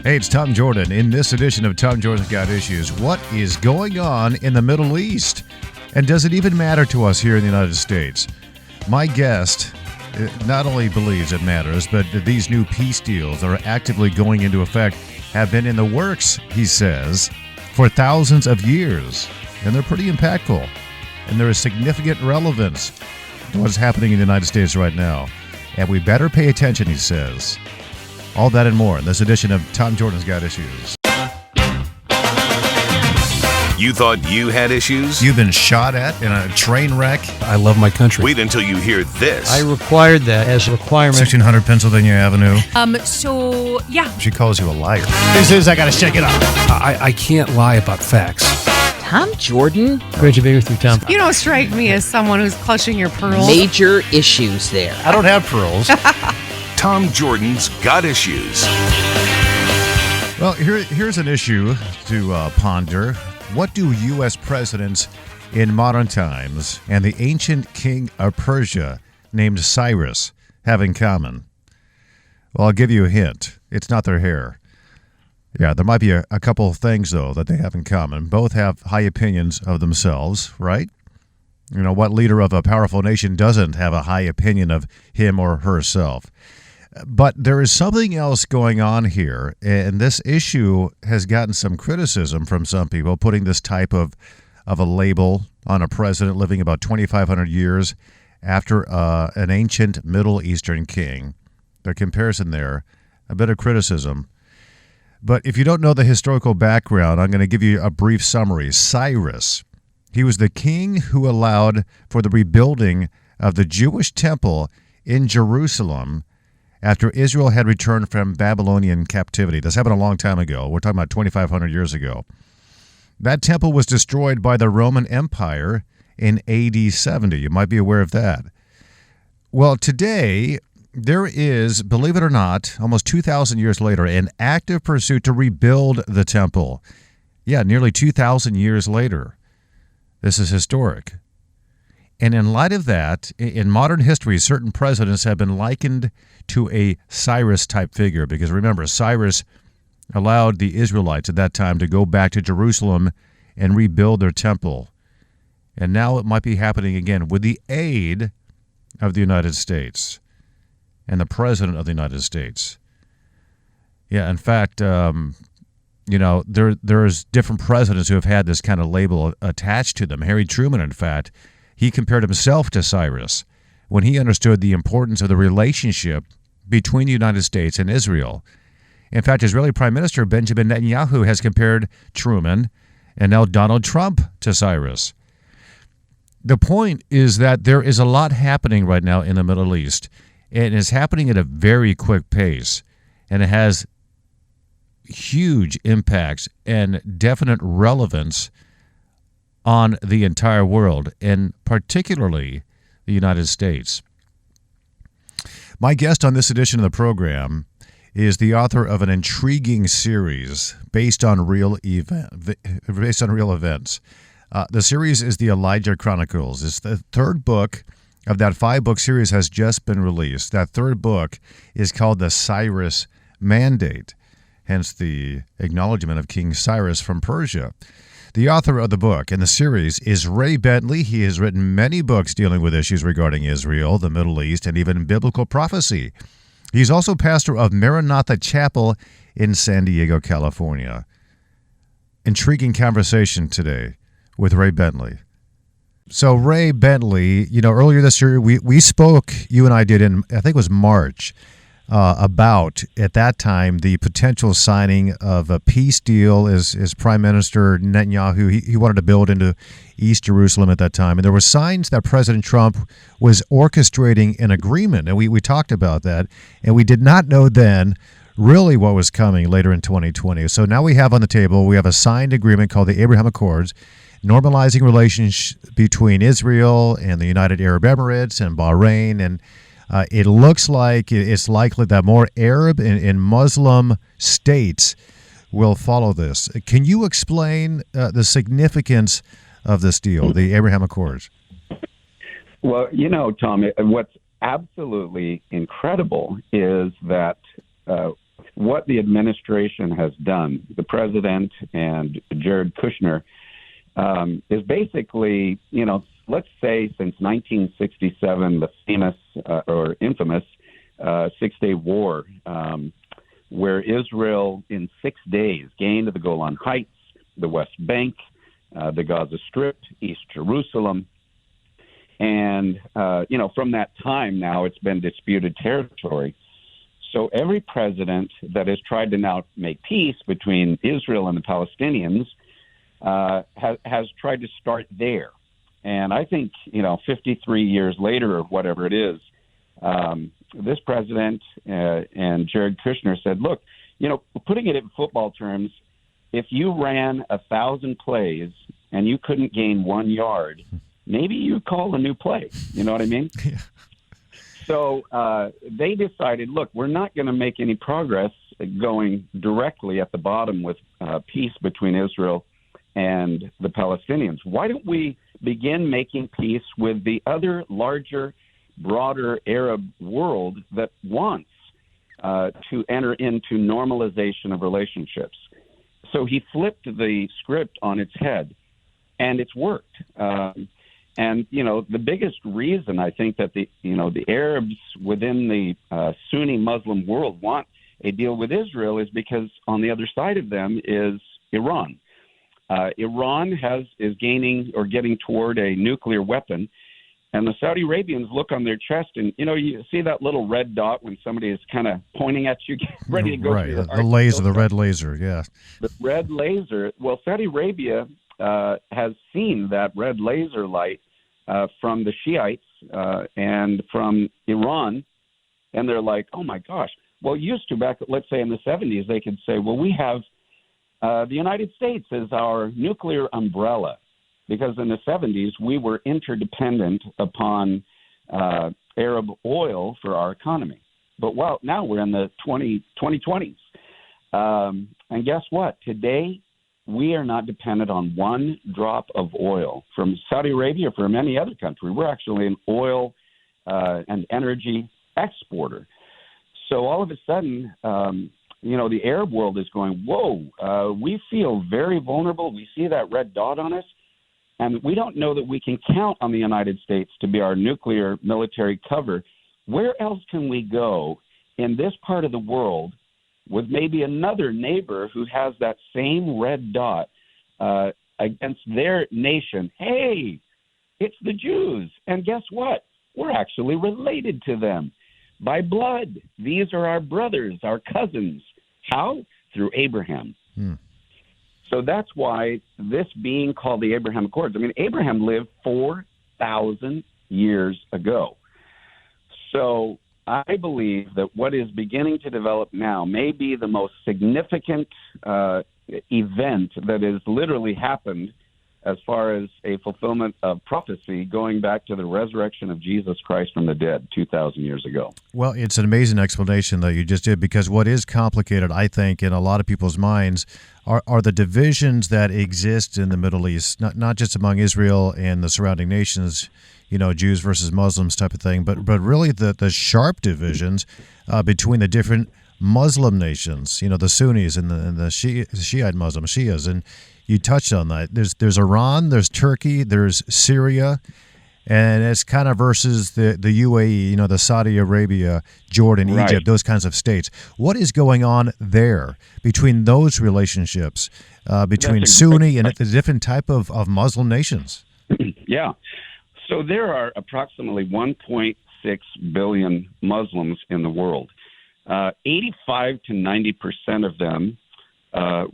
Hey, it's Tom Jordan. In this edition of Tom Jordan's Got Issues, what is going on in the Middle East? And does it even matter to us here in the United States? My guest not only believes it matters, but that these new peace deals that are actively going into effect have been in the works, he says, for thousands of years. And they're pretty impactful. And there is significant relevance to what's happening in the United States right now. And we better pay attention, he says. All that and more in this edition of Tom Jordan's Got Issues. You thought you had issues? You've been shot at in a train wreck. I love my country. Wait until you hear this. I required that as a requirement. 1600 Pennsylvania Avenue. Yeah. She calls you a liar. This is, I gotta shake it up. I can't lie about facts. Tom Jordan? Great to be with you, Tom. You don't strike me as someone who's clutching your pearls. Major issues there. I don't have pearls. Tom Jordan's Got Issues. Well, here's an issue to ponder. What do U.S. presidents in modern times and the ancient king of Persia named Cyrus have in common? Well, I'll give you a hint. It's not their hair. Yeah, there might be a couple of things, though, that they have in common. Both have high opinions of themselves, right? You know, what leader of a powerful nation doesn't have a high opinion of him or herself? But there is something else going on here, and this issue has gotten some criticism from some people, putting this type of a label on a president living about 2,500 years after an ancient Middle Eastern king. The comparison there, a bit of criticism. But if you don't know the historical background, I'm going to give you a brief summary. Cyrus, he was the king who allowed for the rebuilding of the Jewish temple in Jerusalem after Israel had returned from Babylonian captivity. This happened a long time ago. We're talking about 2,500 years ago. That temple was destroyed by the Roman Empire in AD 70. You might be aware of that. Well, today, there is, believe it or not, almost 2,000 years later, an active pursuit to rebuild the temple. Yeah, nearly 2,000 years later. This is historic. And in light of that, in modern history, certain presidents have been likened to a Cyrus-type figure. Because remember, Cyrus allowed the Israelites at that time to go back to Jerusalem and rebuild their temple. And now it might be happening again with the aid of the United States and the President of the United States. Yeah, in fact, there's different presidents who have had this kind of label attached to them. Harry Truman, in fact, he compared himself to Cyrus when he understood the importance of the relationship between the United States and Israel. In fact, Israeli Prime Minister Benjamin Netanyahu has compared Truman and now Donald Trump to Cyrus. The point is that there is a lot happening right now in the Middle East, and it's happening at a very quick pace, and it has huge impacts and definite relevance on the entire world, and particularly the United States. My guest on this edition of the program is the author of an intriguing series based on real events. The series is the Elijah Chronicles. It's the third book of that 5-book series has just been released. That third book is called the Cyrus Mandate, hence the acknowledgement of King Cyrus from Persia. The author of the book and the series is Ray Bentley. He has written many books dealing with issues regarding Israel, the Middle East, and even biblical prophecy. He's also pastor of Maranatha Chapel in San Diego, California. Intriguing conversation today with Ray Bentley. So Ray Bentley, earlier this year, we spoke, you and I did in, I think it was March, about, at that time, the potential signing of a peace deal as Prime Minister Netanyahu. He wanted to build into East Jerusalem at that time. And there were signs that President Trump was orchestrating an agreement. And we talked about that. And we did not know then really what was coming later in 2020. So now we have on the table, we have a signed agreement called the Abraham Accords, normalizing relations between Israel and the United Arab Emirates and Bahrain. And it looks like it's likely that more Arab and Muslim states will follow this. Can you explain the significance of this deal, the Abraham Accords? Well, Tom, what's absolutely incredible is that what the administration has done, the president and Jared Kushner, is basically, let's say since 1967, the famous or infamous Six-Day War, where Israel in 6 days gained the Golan Heights, the West Bank, the Gaza Strip, East Jerusalem. And, from that time now, it's been disputed territory. So every president that has tried to now make peace between Israel and the Palestinians has tried to start there. And I think, 53 years later or whatever it is, this president and Jared Kushner said, look, putting it in football terms, if you ran 1,000 plays and you couldn't gain 1 yard, maybe you call a new play. You know what I mean? Yeah. So they decided, look, we're not going to make any progress going directly at the bottom with peace between Israel and the Palestinians. Why don't we begin making peace with the other larger, broader Arab world that wants to enter into normalization of relationships? So he flipped the script on its head, and it's worked. And, the biggest reason I think that the Arabs within the Sunni Muslim world want a deal with Israel is because on the other side of them is Iran. Iran is gaining or getting toward a nuclear weapon. And the Saudi Arabians look on their chest and, you see that little red dot when somebody is kind of pointing at you, ready to go. Right, the laser, the red laser, yeah. The red laser. Well, Saudi Arabia has seen that red laser light from the Shiites and from Iran, and they're like, oh, my gosh. Well, used to back, let's say in the 70s, they could say, well, we have the United States as our nuclear umbrella, because in the 70s we were interdependent upon Arab oil for our economy. But now we're in the 2020s. And guess what? Today, we are not dependent on one drop of oil from Saudi Arabia or from any other country. We're actually an oil and energy exporter. So all of a sudden, the Arab world is going, whoa, we feel very vulnerable. We see that red dot on us, and we don't know that we can count on the United States to be our nuclear military cover. Where else can we go in this part of the world with maybe another neighbor who has that same red dot against their nation? Hey, it's the Jews. And guess what? We're actually related to them by blood. These are our brothers, our cousins. How? Through Abraham. So that's why this being called the Abraham Accords. I mean, Abraham lived 4,000 years ago. So I believe that what is beginning to develop now may be the most significant event that has literally happened as far as a fulfillment of prophecy going back to the resurrection of Jesus Christ from the dead 2,000 years ago. Well, it's an amazing explanation that you just did, because what is complicated, I think, in a lot of people's minds are the divisions that exist in the Middle East, not just among Israel and the surrounding nations, Jews versus Muslims type of thing, but really the sharp divisions between the different Muslim nations, the Sunnis and the Shiite Muslims, Shias, and you touched on that. There's Iran, there's Turkey, there's Syria, and it's kind of versus the UAE, the Saudi Arabia, Jordan, right. Egypt, those kinds of states. What is going on there between those relationships, between Sunni and the different type of Muslim nations? Yeah. So there are approximately 1.6 billion Muslims in the world. 85 to 90% of them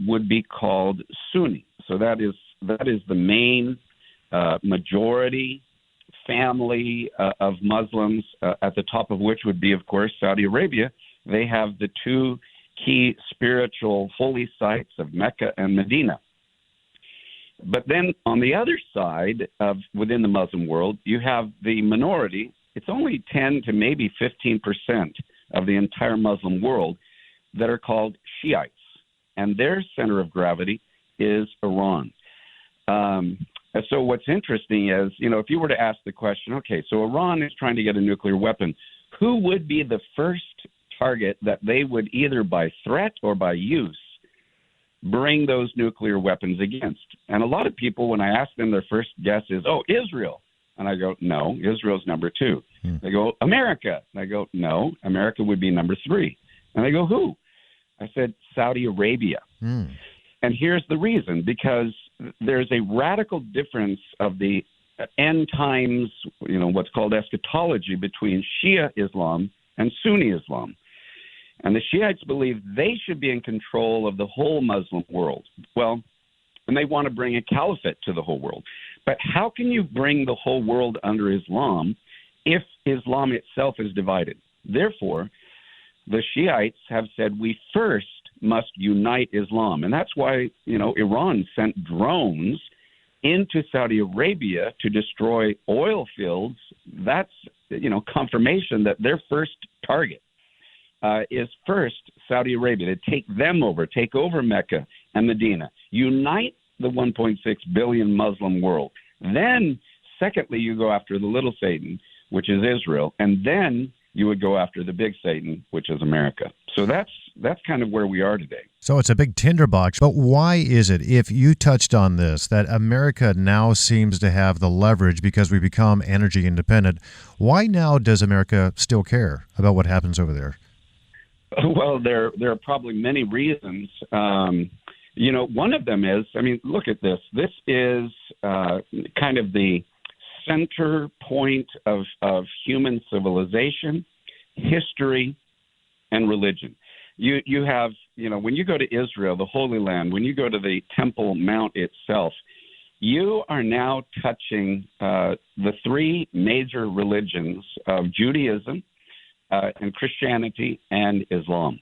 would be called Sunni. So that is the main majority family of Muslims, at the top of which would be, of course, Saudi Arabia. They have the two key spiritual holy sites of Mecca and Medina. But then on the other side of within the Muslim world, you have the minority. It's only 10 to maybe 15% of the entire Muslim world that are called Shiites. And their center of gravity is Iran. So what's interesting is, if you were to ask the question, okay, so Iran is trying to get a nuclear weapon, who would be the first target that they would either by threat or by use bring those nuclear weapons against. And a lot of people, when I ask them, their first guess is, oh, Israel. And I go, no, Israel's number 2. They go, America. And I go, no, America would be number 3. And they go, who? I said, Saudi Arabia. And here's the reason, because there's a radical difference of the end times, what's called eschatology between Shia Islam and Sunni Islam. And the Shiites believe they should be in control of the whole Muslim world. Well, and they want to bring a caliphate to the whole world. But how can you bring the whole world under Islam if Islam itself is divided? Therefore, the Shiites have said we first must unite Islam. And that's why, Iran sent drones into Saudi Arabia to destroy oil fields. That's, confirmation that their first target is first Saudi Arabia, to take them over, take over Mecca and Medina, unite the 1.6 billion Muslim world. Then, secondly, you go after the little Satan, which is Israel, and then you would go after the big Satan, which is America. So that's kind of where we are today. So it's a big tinderbox. But why is it, if you touched on this, that America now seems to have the leverage because we become energy independent? Why now does America still care about what happens over there? Well, there are probably many reasons. One of them is, look at this. This is kind of the center point of human civilization, history, and religion. You have, when you go to Israel, the Holy Land, when you go to the Temple Mount itself, you are now touching the 3 major religions of Judaism, and Christianity and Islam.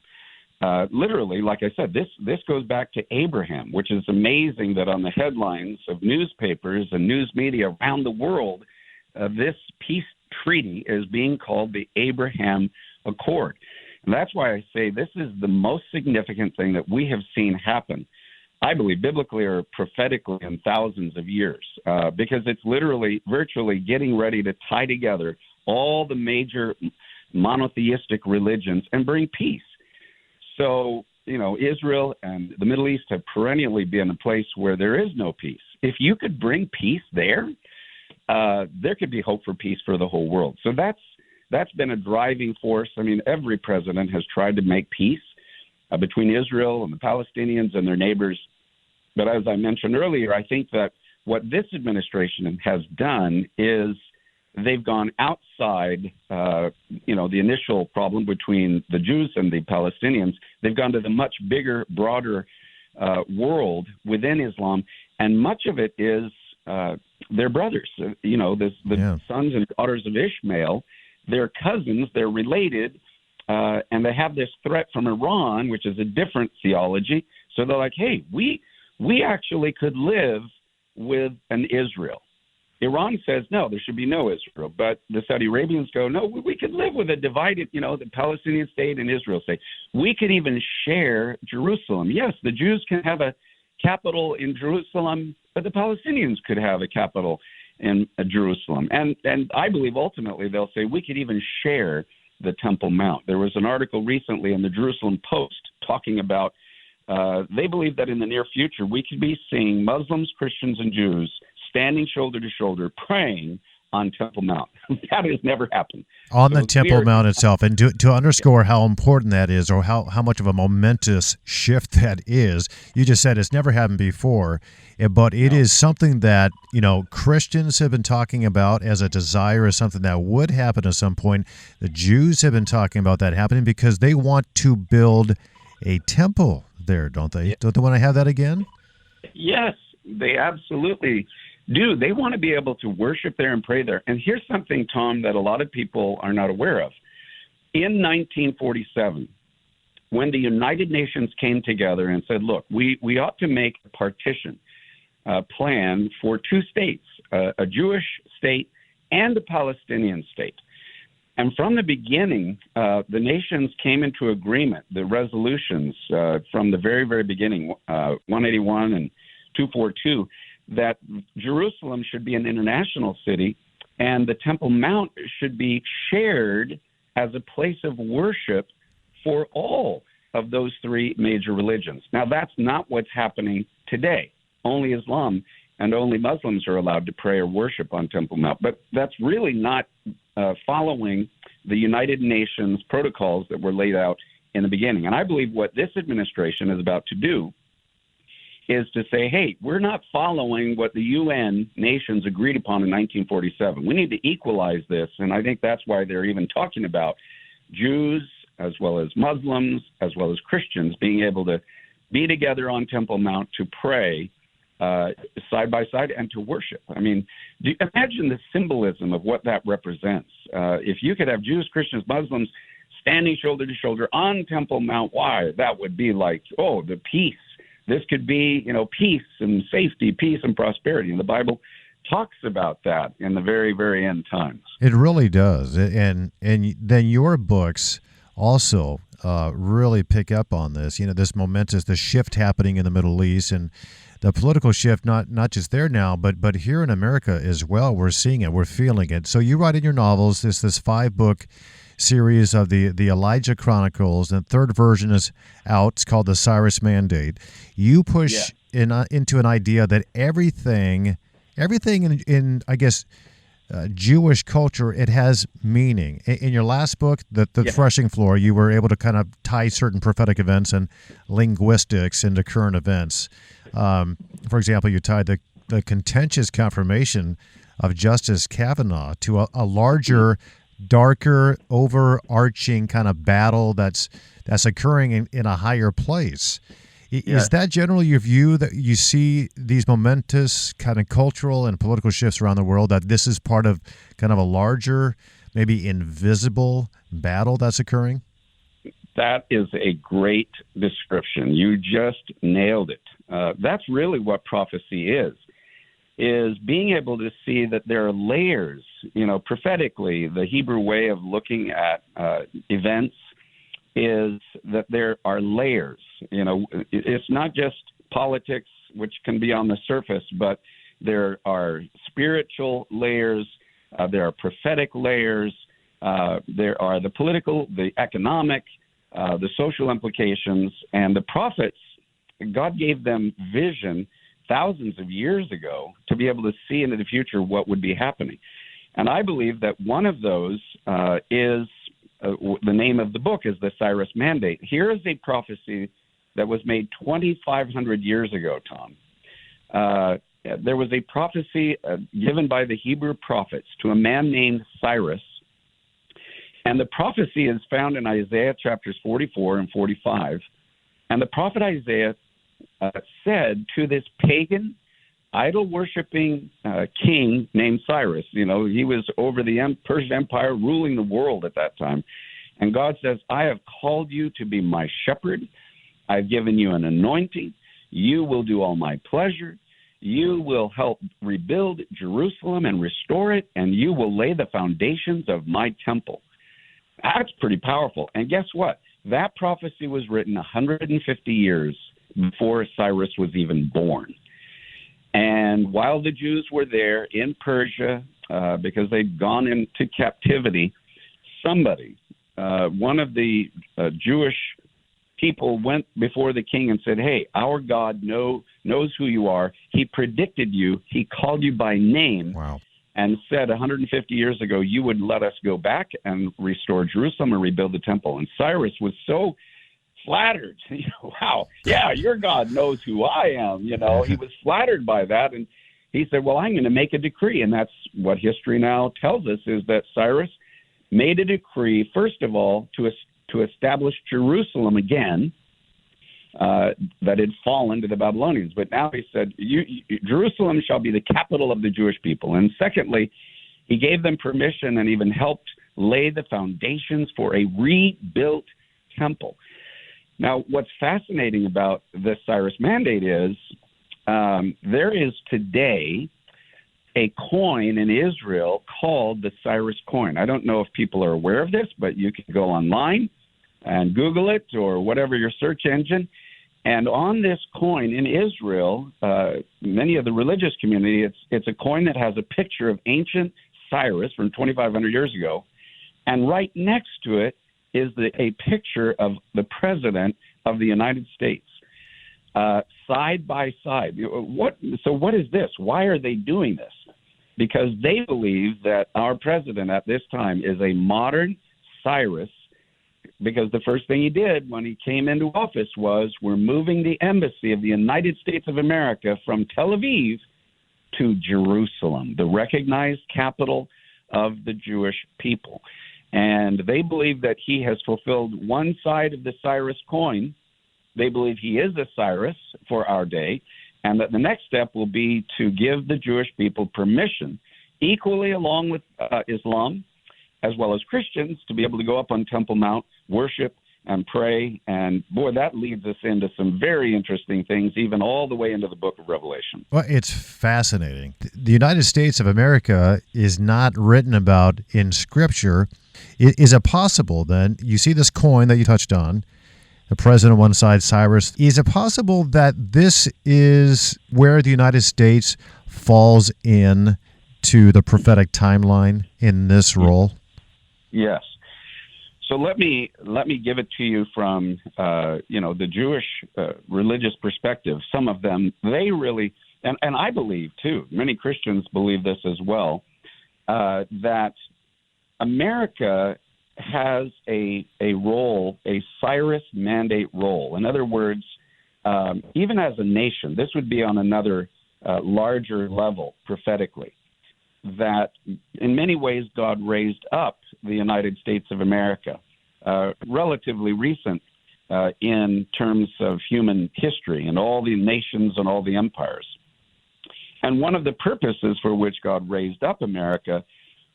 Literally, like I said, this goes back to Abraham, which is amazing that on the headlines of newspapers and news media around the world, this peace treaty is being called the Abraham Accord. And that's why I say this is the most significant thing that we have seen happen, I believe, biblically or prophetically, in thousands of years, because it's literally, virtually getting ready to tie together all the major monotheistic religions and bring peace. So, Israel and the Middle East have perennially been a place where there is no peace. If you could bring peace there, there could be hope for peace for the whole world. So that's been a driving force. Every president has tried to make peace between Israel and the Palestinians and their neighbors. But as I mentioned earlier, I think that what this administration has done is they've gone outside, the initial problem between the Jews and the Palestinians. They've gone to the much bigger, broader world within Islam, and much of it is their brothers. The sons and daughters of Ishmael, they're cousins, they're related, and they have this threat from Iran, which is a different theology. So they're like, hey, we actually could live with an Israel. Iran says, no, there should be no Israel. But the Saudi Arabians go, no, we could live with a divided, the Palestinian state and Israel state. We could even share Jerusalem. Yes, the Jews can have a capital in Jerusalem, but the Palestinians could have a capital in Jerusalem. And I believe ultimately they'll say we could even share the Temple Mount. There was an article recently in the Jerusalem Post talking about they believe that in the near future we could be seeing Muslims, Christians, and Jews standing shoulder to shoulder, praying on Temple Mount. That has never happened. On the Temple Mount itself. And to underscore how important that is, or how much of a momentous shift that is, you just said it's never happened before, but it is something that, Christians have been talking about as a desire, as something that would happen at some point. The Jews have been talking about that happening because they want to build a temple there, don't they? Don't they want to have that again? Yes, they absolutely do. They want to be able to worship there and pray there. And here's something, Tom, that a lot of people are not aware of. In 1947, when the United Nations came together and said, look, we ought to make a partition plan for 2 states, a Jewish state and a Palestinian state. And from the beginning, the nations came into agreement, the resolutions from the very, very beginning, 181 and 242, that Jerusalem should be an international city and the Temple Mount should be shared as a place of worship for all of those three major religions. Now, that's not what's happening today. Only Islam and only Muslims are allowed to pray or worship on Temple Mount. But that's really not following the United Nations protocols that were laid out in the beginning. And I believe what this administration is about to do is to say, hey, we're not following what the UN nations agreed upon in 1947. We need to equalize this. And I think that's why they're even talking about Jews as well as Muslims, as well as Christians being able to be together on Temple Mount to pray side by side and to worship. I mean, imagine the symbolism of what that represents. If you could have Jews, Christians, Muslims standing shoulder to shoulder on Temple Mount, why? That would be like, oh, the peace. This could be, peace and safety, peace and prosperity. And the Bible talks about that in the very, very end times. It really does. And then your books also really pick up on this, this momentous, the shift happening in the Middle East and the political shift, not just there now, but here in America as well. We're seeing it. We're feeling it. So you write in your novels this 5-book series of the Elijah Chronicles, and the third version is out. It's called the Cyrus Mandate. You push into an idea that everything in I guess, Jewish culture, it has meaning. In your last book, the Threshing Floor, you were able to kind of tie certain prophetic events and linguistics into current events. For example, you tied the contentious confirmation of Justice Kavanaugh to a larger, darker, overarching kind of battle that's occurring in a higher place. Is that generally your view, that you see these momentous kind of cultural and political shifts around the world, that this is part of kind of a larger, maybe invisible battle that's occurring? That is a great description. You just nailed it. That's really what prophecy is being able to see that there are layers, prophetically. The Hebrew way of looking at events is that there are layers. It's not just politics, which can be on the surface, but there are spiritual layers, there are prophetic layers, there are the political, the economic, the social implications, and the prophets. God gave them vision thousands of years ago to be able to see into the future what would be happening. And I believe that one of those is the name of the book is the Cyrus Mandate. Here is a prophecy that was made 2,500 years ago, Tom. There was a prophecy given by the Hebrew prophets to a man named Cyrus. And the prophecy is found in Isaiah chapters 44 and 45. And the prophet Isaiah said to this pagan, idol-worshiping king named Cyrus, he was over the Persian Empire, ruling the world at that time. And God says, I have called you to be my shepherd. I've given you an anointing. You will do all my pleasure. You will help rebuild Jerusalem and restore it, and you will lay the foundations of my temple. That's pretty powerful. And guess what? That prophecy was written 150 years before Cyrus was even born. And while the Jews were there in Persia, because they'd gone into captivity, somebody, one of the Jewish people went before the king and said, hey, our God knows who you are. He predicted you. He called you by name. Wow. And said 150 years ago, you would let us go back and restore Jerusalem and rebuild the temple. And Cyrus was so flattered. Wow, yeah, your God knows who I am. He was flattered by that. And he said, well, I'm going to make a decree. And that's what history now tells us, is that Cyrus made a decree, first of all, to establish Jerusalem again, that had fallen to the Babylonians. But now he said, Jerusalem shall be the capital of the Jewish people. And secondly, he gave them permission and even helped lay the foundations for a rebuilt temple. Now, what's fascinating about this Cyrus Mandate is there is today a coin in Israel called the Cyrus coin. I don't know if people are aware of this, but you can go online and Google it or whatever your search engine. And on this coin in Israel, many of the religious community, it's a coin that has a picture of ancient Cyrus from 2,500 years ago. And right next to it is a picture of the President of the United States side by side. So what is this? Why are they doing this? Because they believe that our president at this time is a modern Cyrus, because the first thing he did when he came into office was, we're moving the embassy of the United States of America from Tel Aviv to Jerusalem, the recognized capital of the Jewish people. And they believe that he has fulfilled one side of the Cyrus coin. They believe he is a Cyrus for our day, and that the next step will be to give the Jewish people permission, equally along with Islam, as well as Christians, to be able to go up on Temple Mount, worship, and pray. And boy, that leads us into some very interesting things, even all the way into the book of Revelation. Well, it's fascinating. The United States of America is not written about in Scripture. Is it possible then, you see this coin that you touched on, the president on one side, Cyrus, is it possible that this is where the United States falls in to the prophetic timeline in this role? Yes. So let me give it to you from the Jewish religious perspective. Some of them, they really, and I believe too, many Christians believe this as well, that America has a role, a Cyrus Mandate role. In other words, even as a nation, this would be on another larger level prophetically, that in many ways God raised up the United States of America, relatively recent in terms of human history and all the nations and all the empires. And one of the purposes for which God raised up America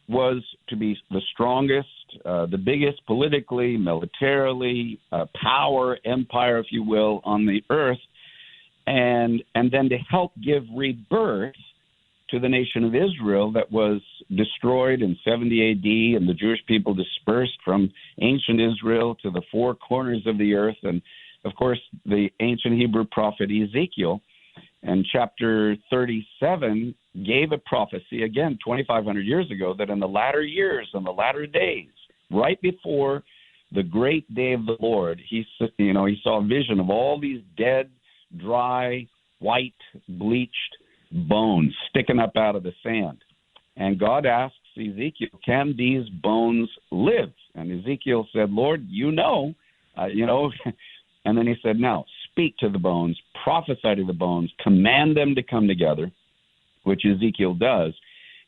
was to be the strongest, the biggest politically, militarily, power, empire, if you will, on the earth, and then to help give rebirth to the nation of Israel that was destroyed in 70 A.D., and the Jewish people dispersed from ancient Israel to the four corners of the earth. And, of course, the ancient Hebrew prophet Ezekiel in chapter 37 gave a prophecy, again, 2,500 years ago, that in the latter years, in the latter days, right before the great day of the Lord, he saw a vision of all these dead, dry, white, bleached bones sticking up out of the sand. And God asks Ezekiel, can these bones live? And Ezekiel said, Lord, you know. And then he said, now speak to the bones, prophesy to the bones, command them to come together, which Ezekiel does.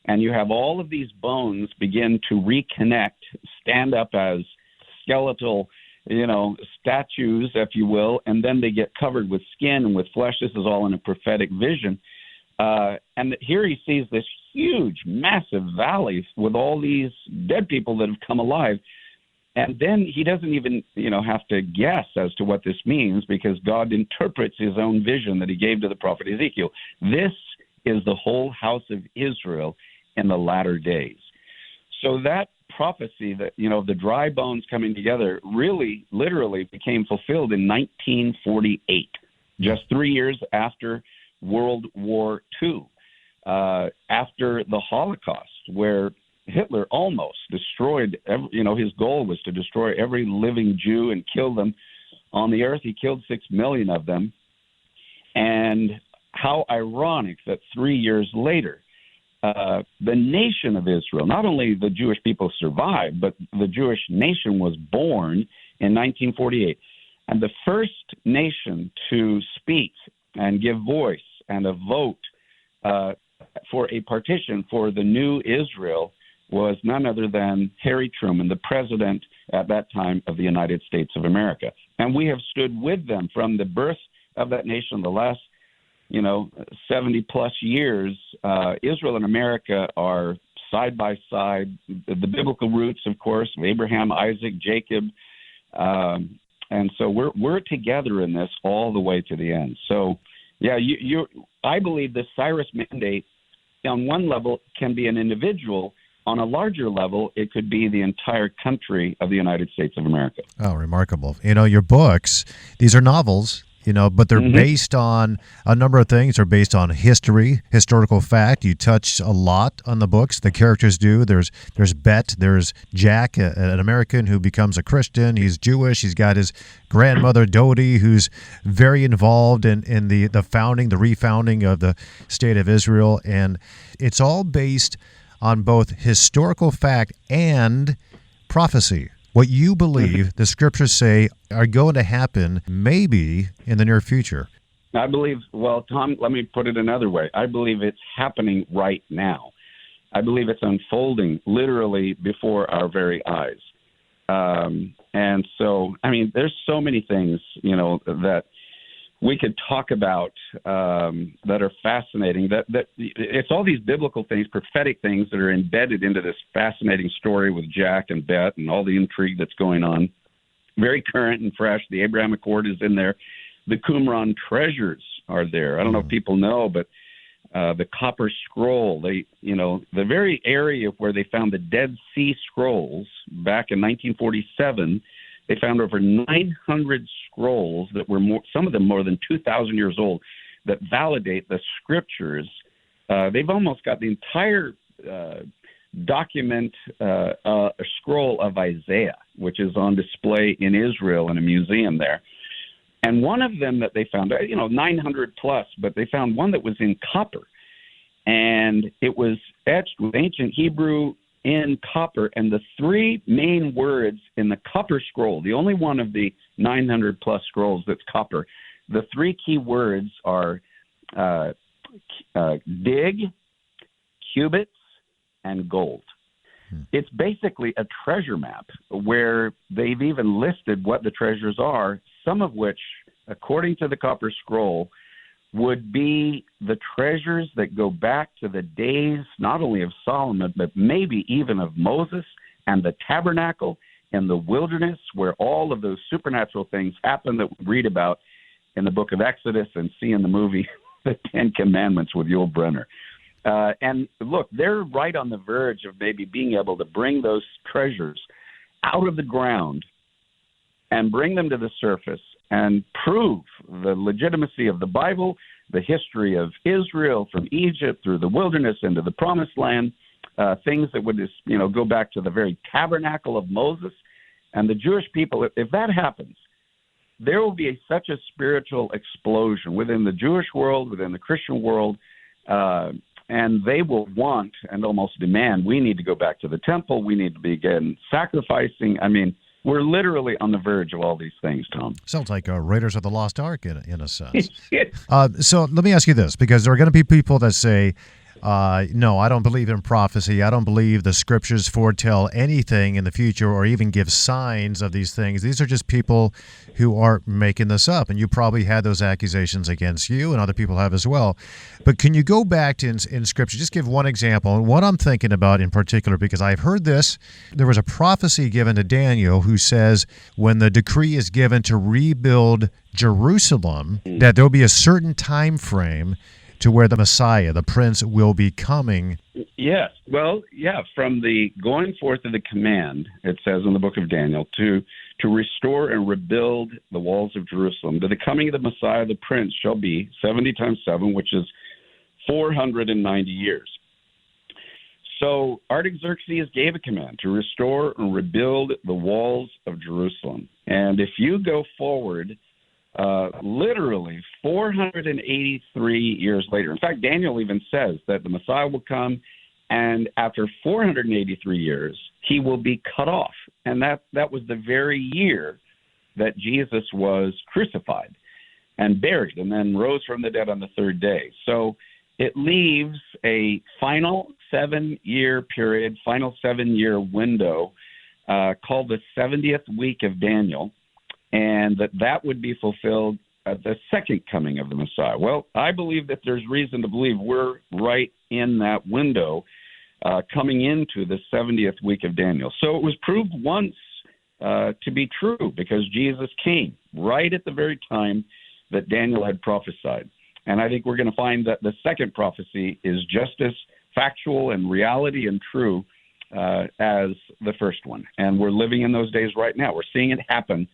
And you have all of these bones begin to reconnect, stand up as skeletal, statues, if you will, and then they get covered with skin and with flesh. This is all in a prophetic vision. And here he sees this huge, massive valley with all these dead people that have come alive. And then he doesn't even, have to guess as to what this means, because God interprets his own vision that he gave to the prophet Ezekiel. This is the whole house of Israel in the latter days. So that prophecy that, the dry bones coming together really, literally became fulfilled in 1948, just 3 years after World War II, after the Holocaust, where Hitler almost destroyed, his goal was to destroy every living Jew and kill them on the earth. He killed 6 million of them. And how ironic that 3 years later, the nation of Israel, not only the Jewish people survived, but the Jewish nation was born in 1948. And the first nation to speak and give voice and a vote for a partition for the new Israel was none other than Harry Truman, the president at that time of the United States of America. And we have stood with them from the birth of that nation, the last 70 plus years. Israel and America are side by side. The biblical roots, of course, of Abraham, Isaac, Jacob, and so we're together in this all the way to the end. So, yeah, I believe the Cyrus Mandate, on one level, can be an individual. On a larger level, it could be the entire country of the United States of America. Oh, remarkable. Your books, these are novels. but they're based on a number of things. They're based on history, historical fact. You touch a lot on the books. The characters do. There's Bet. There's Jack, an American who becomes a Christian. He's Jewish. He's got his grandmother, Dodie, who's very involved in the founding, the refounding of the state of Israel. And it's all based on both historical fact and prophecy. What you believe the scriptures say are going to happen maybe in the near future. I believe, well, Tom, let me put it another way. I believe it's happening right now. I believe it's unfolding literally before our very eyes. And so, I mean, there's so many things, that we could talk about that are fascinating. That it's all these biblical things, prophetic things that are embedded into this fascinating story with Jack and Bet and all the intrigue that's going on. Very current and fresh. The Abraham Accord is in there. The Qumran treasures are there. I don't know if people know, but the Copper Scroll, the very area where they found the Dead Sea Scrolls back in 1947, they found over 900 scrolls that were some of them more than 2,000 years old, that validate the scriptures. They've almost got the entire document, a scroll of Isaiah, which is on display in Israel in a museum there. And one of them that they found, 900 plus, but they found one that was in copper. And it was etched with ancient Hebrew in copper, and the three main words in the copper scroll, the only one of the 900 plus scrolls that's copper, the three key words are dig, cubits, and gold. It's basically a treasure map where they've even listed what the treasures are, some of which, according to the copper scroll, would be the treasures that go back to the days not only of Solomon, but maybe even of Moses and the tabernacle in the wilderness, where all of those supernatural things happen that we read about in the book of Exodus and see in the movie The Ten Commandments with Yul Brynner. And look, they're right on the verge of maybe being able to bring those treasures out of the ground and bring them to the surface and prove the legitimacy of the Bible, the history of Israel from Egypt through the wilderness into the Promised Land, things that would just, go back to the very tabernacle of Moses and the Jewish people. If that happens, there will be such a spiritual explosion within the Jewish world, within the Christian world, and they will want and almost demand, we need to go back to the temple, we need to begin sacrificing. I mean, we're literally on the verge of all these things, Tom. Sounds like Raiders of the Lost Ark in a sense. So let me ask you this, because there are going to be people that say, no, I don't believe in prophecy. I don't believe the scriptures foretell anything in the future or even give signs of these things. These are just people who are making this up. And you probably had those accusations against you, and other people have as well. But can you go back to in scripture, just give one example, and what I'm thinking about in particular, because I've heard this. There was a prophecy given to Daniel who says when the decree is given to rebuild Jerusalem, that there'll be a certain time frame to where the Messiah, the Prince, will be coming. Yes. Well, yeah, from the going forth of the command, it says in the book of Daniel, to restore and rebuild the walls of Jerusalem, to the coming of the Messiah, the Prince, shall be 70 times 7, which is 490 years. So Artaxerxes gave a command to restore and rebuild the walls of Jerusalem. And if you go forward, literally 483 years later. In fact, Daniel even says that the Messiah will come, and after 483 years, he will be cut off. And that was the very year that Jesus was crucified and buried and then rose from the dead on the third day. So it leaves a final 7-year period, final 7-year window called the 70th week of Daniel, and that would be fulfilled at the second coming of the Messiah. Well, I believe that there's reason to believe we're right in that window coming into the 70th week of Daniel. So it was proved once to be true because Jesus came right at the very time that Daniel had prophesied. And I think we're going to find that the second prophecy is just as factual and reality and true as the first one. And we're living in those days right now. We're seeing it happen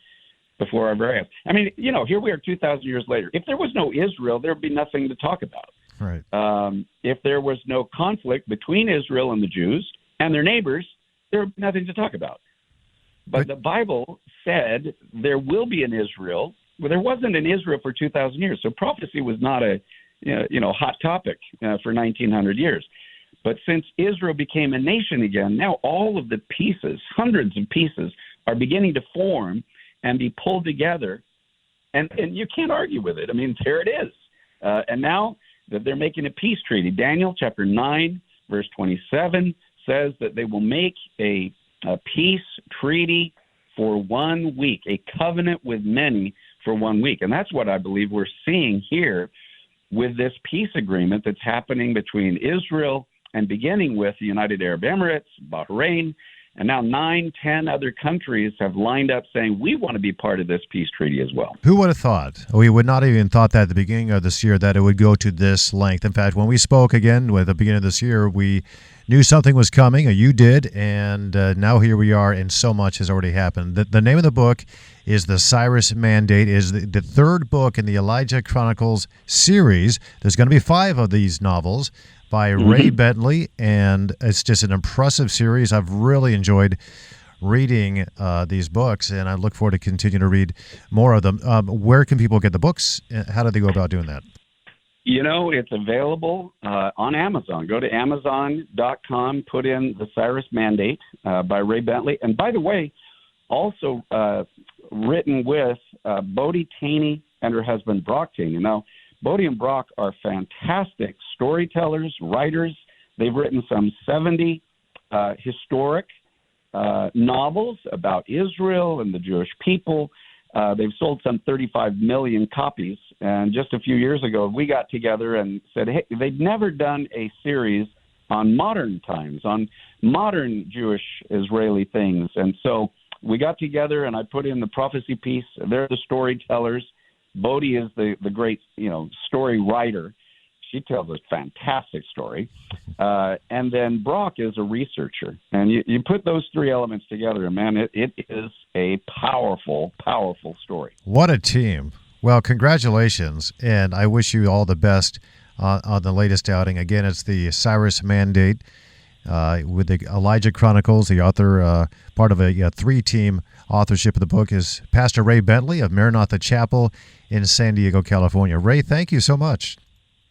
before our very eyes. I mean, here we are 2,000 years later. If there was no Israel, there would be nothing to talk about. Right. If there was no conflict between Israel and the Jews and their neighbors, there would be nothing to talk about. But the Bible said there will be an Israel. Well, there wasn't an Israel for 2,000 years, so prophecy was not a hot topic for 1,900 years. But since Israel became a nation again, now all of the pieces, hundreds of pieces, are beginning to form and be pulled together, and you can't argue with it. I mean, there it is. And now that they're making a peace treaty, Daniel chapter 9, verse 27 says that they will make a peace treaty for 1 week, a covenant with many for 1 week. And that's what I believe we're seeing here with this peace agreement that's happening between Israel and beginning with the United Arab Emirates, Bahrain, and now 9-10 other countries have lined up saying we want to be part of this peace treaty as well. Who would have thought? We would not even thought that at the beginning of this year that it would go to this length. In fact, when we spoke again at the beginning of this year, we knew something was coming, or you did, and now here we are, and so much has already happened. The name of the book is The Cyrus Mandate, is the third book in the Elijah Chronicles series. There's going to be 5 of these novels by Ray Bentley, and it's just an impressive series. I've really enjoyed reading these books, and I look forward to continue to read more of them. Where can people get the books? How do they go about doing that? It's available on Amazon. Go to Amazon.com, put in The Cyrus Mandate by Ray Bentley. And by the way, also written with Bodie Taney and her husband Brock Taney. Now, Bodie and Brock are fantastic storytellers, writers. They've written some 70 historic novels about Israel and the Jewish people. They've sold some 35 million copies. And just a few years ago, we got together and said, hey, they'd never done a series on modern times, on modern Jewish Israeli things. And so we got together and I put in the prophecy piece. They're the storytellers. Bodie is the great, story writer. She tells a fantastic story. And then Brock is a researcher. And you put those 3 elements together, and man, it is a powerful, powerful story. What a team. Well, congratulations, and I wish you all the best on the latest outing. Again, it's the Cyrus Mandate with the Elijah Chronicles. The author, part of a 3-team authorship of the book, is Pastor Ray Bentley of Maranatha Chapel in San Diego, California. Ray, thank you so much.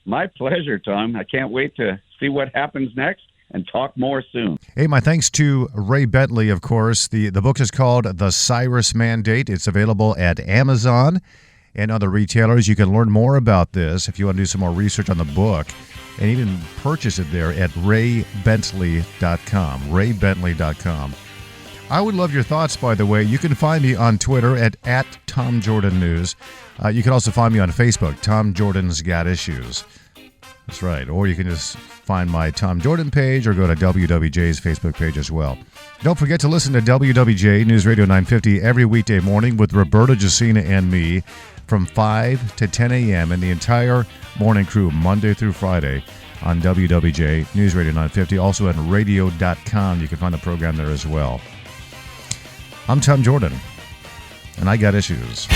My pleasure, Tom. I can't wait to see what happens next and talk more soon. Hey, my thanks to Ray Bentley, of course. The book is called The Cyrus Mandate. It's available at Amazon and other retailers. You can learn more about this if you want to do some more research on the book and even purchase it there at raybentley.com, raybentley.com. I would love your thoughts, by the way. You can find me on Twitter at @TomJordanNews. You can also find me on Facebook, Tom Jordan's Got Issues. That's right. Or you can just find my Tom Jordan page or go to WWJ's Facebook page as well. Don't forget to listen to WWJ News Radio 950 every weekday morning with Roberta, Jacina, and me from 5 to 10 a.m. and the entire morning crew, Monday through Friday, on WWJ News Radio 950. Also at radio.com. You can find the program there as well. I'm Tom Jordan, and I got issues.